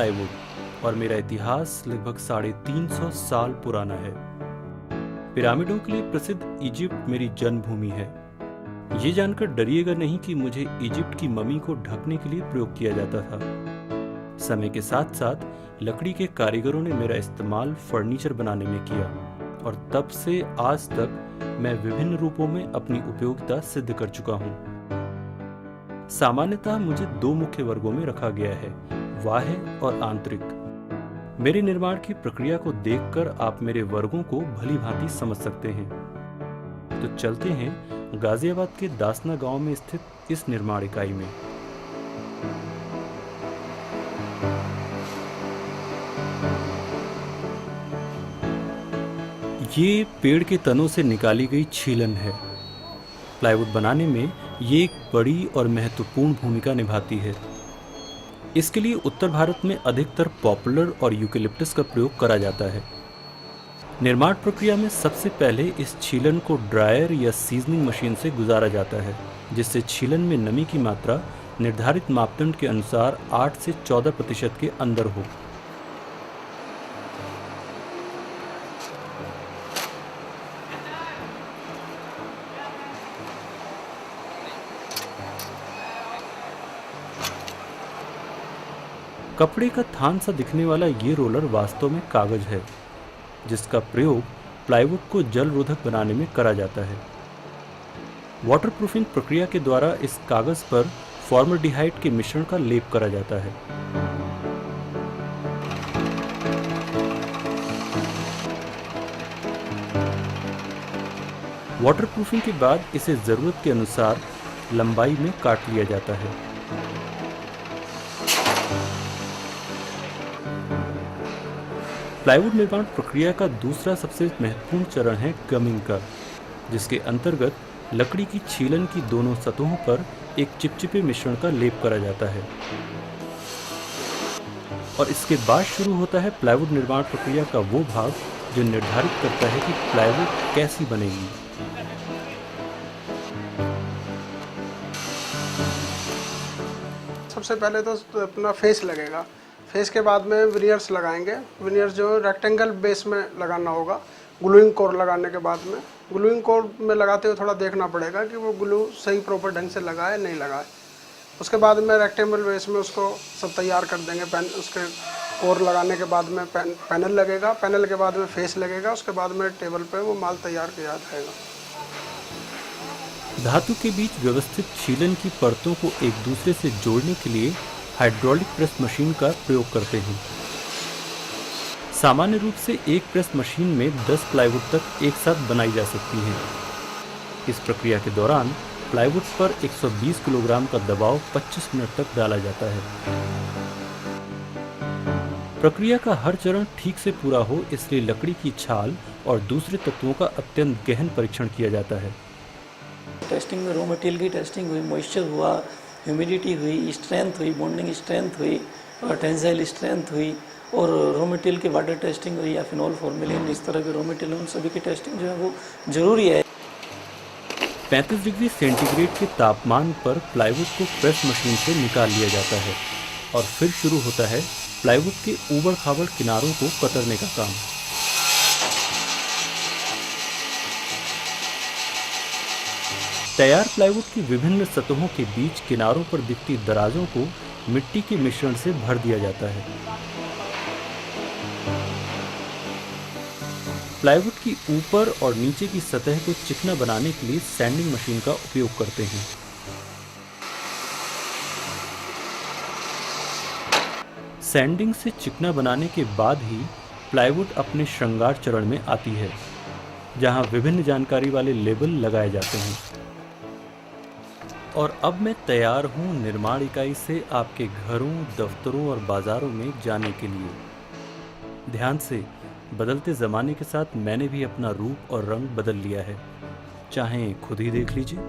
Plywood और मेरा इतिहास लगभग 350 साल पुराना है। पिरामिडों के लिए प्रसिद्ध इजिप्ट मेरी जन्मभूमि है। ये जानकर डरिएगा नहीं कि मुझे इजिप्ट की मम्मी को ढकने के लिए प्रयोग किया जाता था। समय के साथ साथ लकड़ी के कारीगरों ने मेरा इस्तेमाल फर्नीचर बनाने में किया और तब से आज तक मैं विभिन्न रूपों में अपनी उपयोगिता सिद्ध कर चुका हूँ। सामान्यतः मुझे 2 मुख्य वर्गों में रखा गया है, बाह्य और आंतरिक। मेरे निर्माण की प्रक्रिया को देखकर आप मेरे वर्गों को भली भांति समझ सकते हैं। तो चलते हैं गाजियाबाद के दासना गांव में स्थित इस निर्माण इकाई में। ये पेड़ के तनों से निकाली गई छीलन है। प्लाईवुड बनाने में ये एक बड़ी और महत्वपूर्ण भूमिका निभाती है। इसके लिए उत्तर भारत में अधिकतर पॉपुलर और यूकेलिप्टस का प्रयोग करा जाता है। निर्माण प्रक्रिया में सबसे पहले इस छीलन को ड्रायर या सीजनिंग मशीन से गुजारा जाता है, जिससे छीलन में नमी की मात्रा निर्धारित मापदंड के अनुसार 8 से 14% के अंदर हो। कपड़े का थान सा दिखने वाला ये रोलर वास्तव में कागज है, जिसका प्रयोग प्लाईवुड को जल रोधक बनाने में करा जाता है। वाटरप्रूफिंग प्रक्रिया के द्वारा इस कागज पर फॉर्मल्डिहाइड के मिश्रण का लेप करा जाता है। वाटरप्रूफिंग के बाद इसे जरूरत के अनुसार लंबाई में काट लिया जाता है। प्लाईवुड निर्माण प्रक्रिया का दूसरा सबसे महत्वपूर्ण चरण है गमिंग का, जिसके अंतर्गत लकड़ी की छीलन की दोनों सतहों पर एक चिपचिपे मिश्रण का लेप करा जाता है और इसके बाद शुरू होता है प्लाईवुड निर्माण प्रक्रिया का वो भाग जो निर्धारित करता है कि प्लाईवुड कैसी बनेगी। सबसे पहले तो अपना फेस लगेगा। फेस के बाद में विनियर्स लगाएंगे। विनियर्स जो रेक्टेंगल बेस में लगाना होगा। ग्लूइंग कोर लगाने के बाद में ग्लूइंग कोर में लगाते हुए थोड़ा देखना पड़ेगा कि वो ग्लू सही प्रॉपर ढंग से लगाए नहीं लगाए। उसके बाद में रेक्टेंगल बेस में उसको सब तैयार कर देंगे। उसके कोर लगाने के बाद में पैनल लगेगा। पैनल के बाद में फेस लगेगा। उसके बाद में टेबल पे वो माल तैयार किया जाएगा। धातु के बीच व्यवस्थित छीलन की परतों को एक दूसरे से जोड़ने के लिए हाइड्रोलिक प्रेस मशीन का प्रयोग करते हैं। सामान्य रूप से एक प्रेस मशीन में 10 प्लाईवुड तक एक साथ बनाई जा सकती हैं। इस प्रक्रिया के दौरान प्लाईवुड पर 120 किलोग्राम का दबाव 25 मिनट तक डाला जाता है। प्रक्रिया का हर चरण ठीक से पूरा हो, इसलिए लकड़ी की छाल और दूसरे तत्वों का अत्यंत गहन परीक्षण किया जाता है। टेस्टिंग में रॉ मटेरियल की टेस्टिंग हुई, मॉइस्चर हुआ, ह्यूमिडिटी हुई, स्ट्रेंथ हुई, बॉन्डिंग स्ट्रेंथ हुई और टेंसाइल स्ट्रेंथ हुई और रॉ मटेरियल की वाटर टेस्टिंग हुई या फिनॉल फॉर्मेलिन, इस तरह के रॉ मटेरियल उन सभी की टेस्टिंग जो है वो ज़रूरी है। 35 डिग्री सेंटीग्रेड के तापमान पर प्लाईवुड को प्रेस मशीन से निकाल लिया जाता है और फिर शुरू होता है प्लाईवुड के ऊबड़ खाबड़ किनारों को कतरने का काम। तैयार प्लाईवुड की विभिन्न सतहों के बीच किनारों पर दिखती दराजों को मिट्टी के मिश्रण से भर दिया जाता है। प्लाईवुड की ऊपर और नीचे की सतह को चिकना बनाने के लिए सैंडिंग मशीन का उपयोग करते हैं। सैंडिंग से चिकना बनाने के बाद ही प्लाईवुड अपने श्रृंगार चरण में आती है, जहां विभिन्न जानकारी वाले लेबल लगाए जाते हैं। और अब मैं तैयार हूं निर्माण इकाई से आपके घरों, दफ्तरों और बाजारों में जाने के लिए। ध्यान से, बदलते ज़माने के साथ मैंने भी अपना रूप और रंग बदल लिया है। चाहें खुद ही देख लीजिए।